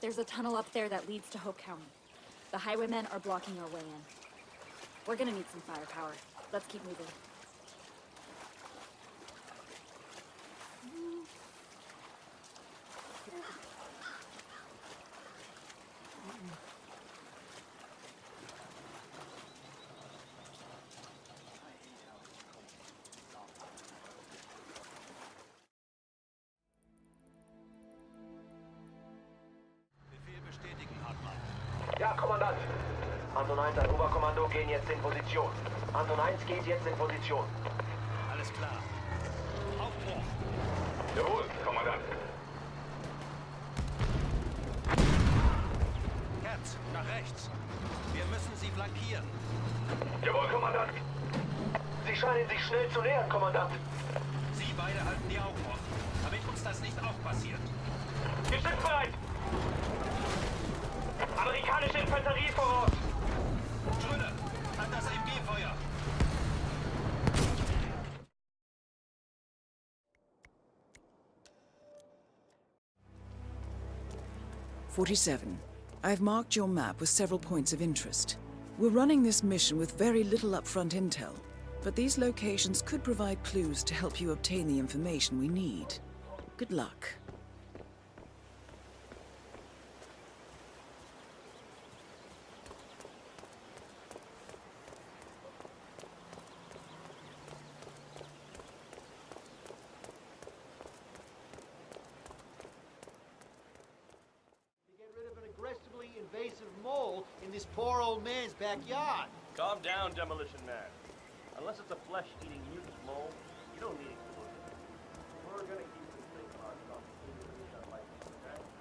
There's a tunnel up there that leads to Hope County. The highwaymen are blocking our way in. We're gonna need some firepower. Let's keep moving. Befehl bestätigen, Hartmann. Ja, Kommandant. Anton 1, ein Oberkommando gehen jetzt in Position. Anton 1 geht jetzt in Position. Alles klar. Aufbruch. Jawohl, Kommandant. Herz, nach rechts. Wir müssen sie flankieren. Jawohl, Kommandant. Sie scheinen sich schnell zu nähern, Kommandant. Sie beide halten die Augen offen, damit uns das nicht auch passiert. Geschützbereit! Amerikanische Infanterie vor Ort! Schröder, an das MG-Feuer. I've marked your map with several points of interest. We're running this mission with very little upfront intel, but these locations could provide clues to help you obtain the information we need. Good luck. Aggressively invasive mole in this poor old man's backyard. Calm down, Demolition Man. Unless it's a flesh-eating mutant mole, you don't need it. We're gonna keep this thing locked up. Okay?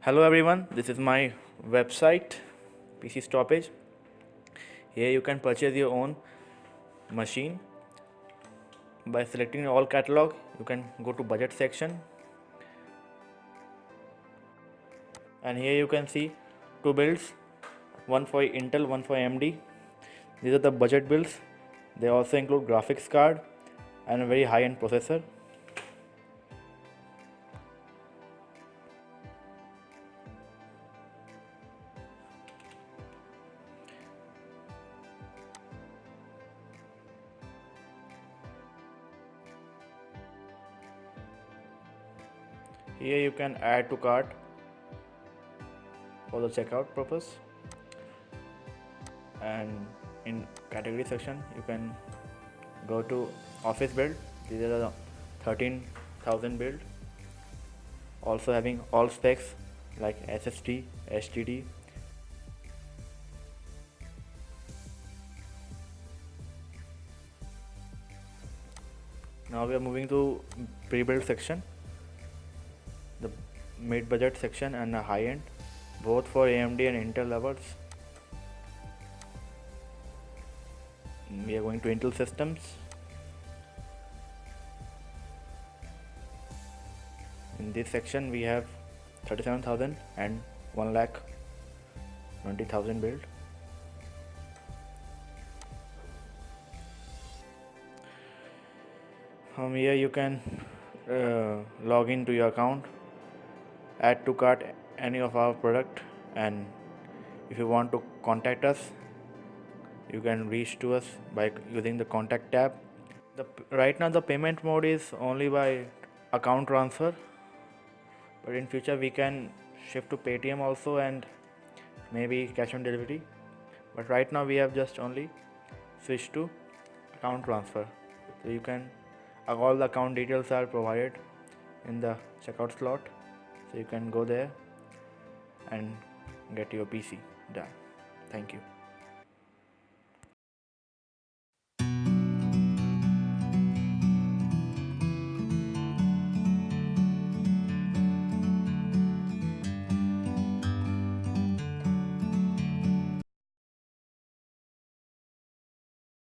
Hello everyone, this is my website PC Stoppage. Here you can purchase your own machine by selecting all catalog. You can go to budget section and here you can see two builds, one for Intel, one for AMD. These are the budget builds. They also include graphics card and a very high-end processor. Here you can add to cart for the checkout purpose, and in category section you can go to office build. These are the 13,000 build, also having all specs like SSD, HDD. Now we are moving to pre-built section, the mid-budget section and the high-end, both for AMD and Intel lovers. We are going to Intel systems. In this section we have 37,000 and 1,20,000 build. From here you can log into your account, add to cart any of our product, and if you want to contact us, you can reach to us by using the contact tab. Right now the payment mode is only by account transfer, but in future we can shift to PayTM also and maybe cash on delivery, but right now we have just only switched to account transfer. So you can, all the account details are provided in the checkout slot, so you can go there and get your PC done. Thank you.